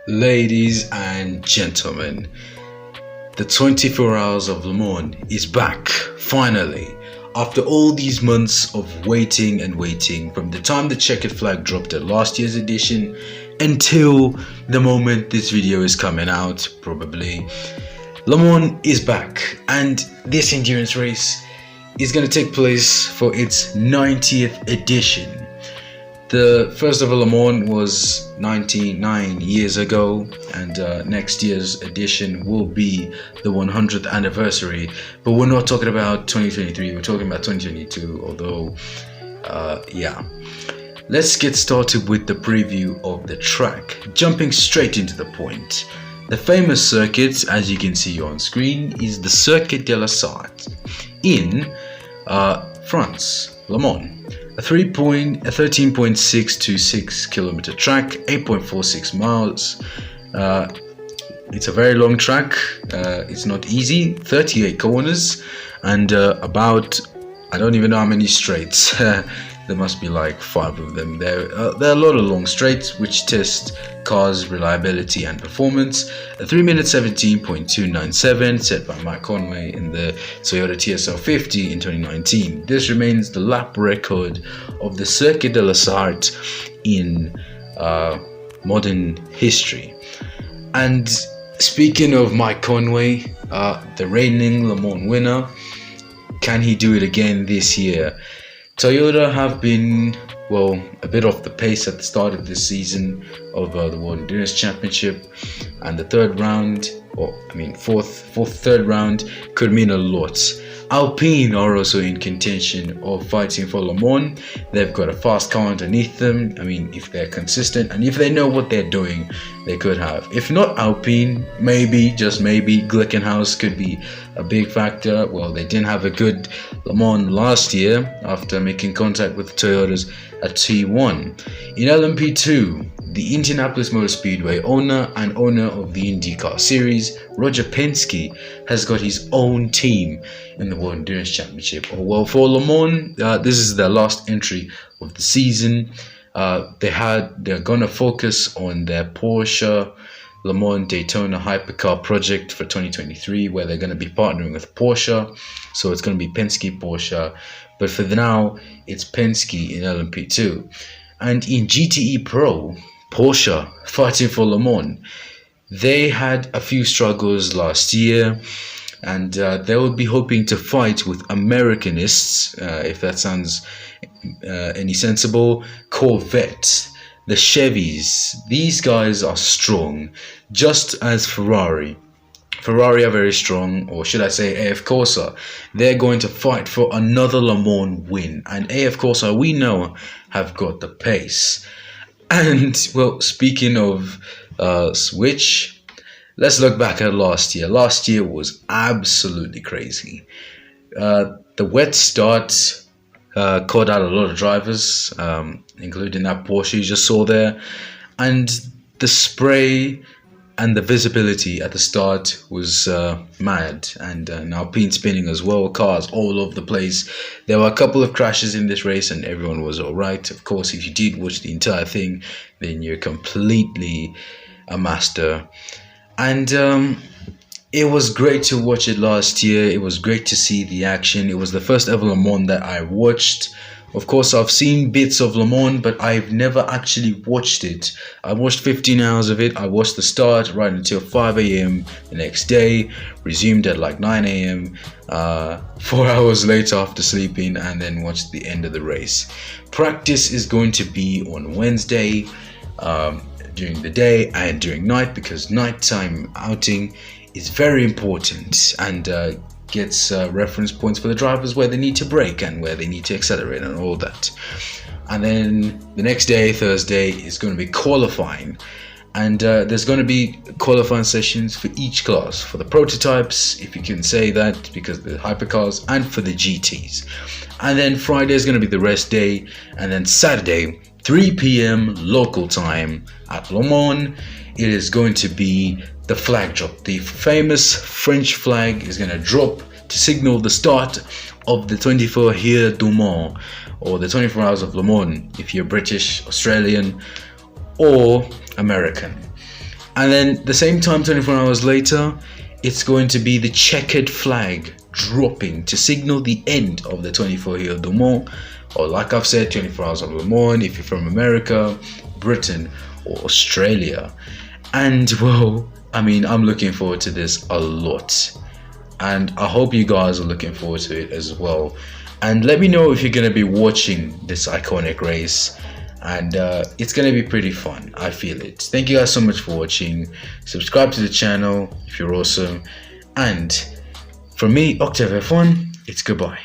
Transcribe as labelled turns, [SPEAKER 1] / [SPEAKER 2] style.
[SPEAKER 1] Ladies and gentlemen, the 24 Hours of Le Mans is back, finally. After all these months of waiting and waiting, from the time the checkered flag dropped at last year's edition until the moment this video is coming out, probably, Le Mans is back, and this endurance race is going to take place for its 90th edition. The first ever Le Mans was 99 years ago, and next year's edition will be the 100th anniversary. But we're not talking about 2023, we're talking about 2022, although, yeah. Let's get started with the preview of the track, jumping straight into the point. The famous circuit, as you can see on screen, is the Circuit de la Sarthe in France, Le Mans. A 13.626 kilometer track, 8.46 miles. It's a very long track. It's not easy. 38 corners and about, I don't even know how many straights. There must be like 5 of them. There are a lot of long straights which test cars' reliability and performance. A 3 minute 17.297 set by Mike Conway in the Toyota TSL 50 in 2019. This remains the lap record of the Circuit de la Sarthe in modern history. And speaking of Mike Conway, the reigning Le Mans winner, can he do it again this year? Toyota have been, well, a bit off the pace at the start of this season of the World Endurance Championship, and the third round, third round could mean a lot. Alpine are also in contention of fighting for Le Mans. They've got a fast car underneath them. I mean, if they're consistent and if they know what they're doing, they could have. If not Alpine, maybe, just maybe, Glickenhaus could be a big factor. Well, they didn't have a good Le Mans last year after making contact with Toyotas at T1. In LMP2, the Indianapolis Motor Speedway owner and owner of the IndyCar Series, Roger Penske, has got his own team in the World Endurance Championship. Well, for Le Mans, this is their last entry of the season. They're gonna focus on their Porsche Le Mans Daytona Hypercar project for 2023, where they're going to be partnering with Porsche. So it's going to be Penske Porsche, but for now it's Penske in LMP2. And in GTE Pro, Porsche fighting for Le Mans. They had a few struggles last year, and they will be hoping to fight with Americanists, if that sounds any sensible, Corvette. The Chevys, these guys are strong, just as Ferrari. Ferrari are very strong, or should I say AF Corsa. They're going to fight for another Le Mans win, and AF Corsa, we know, have got the pace. And, well, speaking of switch, let's look back at last year. Last year was absolutely crazy. The wet start caught out a lot of drivers, including that Porsche you just saw there, and the spray and the visibility at the start was mad, and Alpine spinning as well, cars all over the place. There were a couple of crashes in this race and everyone was alright. Of course, if you did watch the entire thing, then you're completely a master. And it was great to watch it last year. It was great to see the action. It was the first ever Le Mans that I watched. Of course, I've seen bits of Le Mans, but I've never actually watched it. I watched 15 hours of it. I watched the start right until 5 a.m. the next day, resumed at like 9 a.m., 4 hours later after sleeping, and then watched the end of the race. Practice is going to be on Wednesday during the day and during night, because nighttime outing is very important and gets reference points for the drivers where they need to brake and where they need to accelerate and all that. And then the next day, Thursday, is going to be qualifying, and there's going to be qualifying sessions for each class, for the prototypes, if you can say that, because the hypercars, and for the GTs. And then Friday is going to be the rest day, and then Saturday, 3 p.m. local time at Le Mans, it is going to be the flag drop. The famous French flag is going to drop to signal the start of the 24 Heures du Mans, or the 24 Hours of Le Mans if you're British, Australian, or American. And then the same time, 24 hours later, it's going to be the checkered flag dropping to signal the end of the 24 Heures du Mans, or like I've said, 24 Hours of Le Mans if you're from America, Britain, or Australia. And well, I mean, I'm looking forward to this a lot, and I hope you guys are looking forward to it as well. And let me know if you're going to be watching this iconic race, and it's going to be pretty fun. I feel it. Thank you guys so much for watching. Subscribe to the channel if you're awesome, and from me, Octave F1, it's goodbye.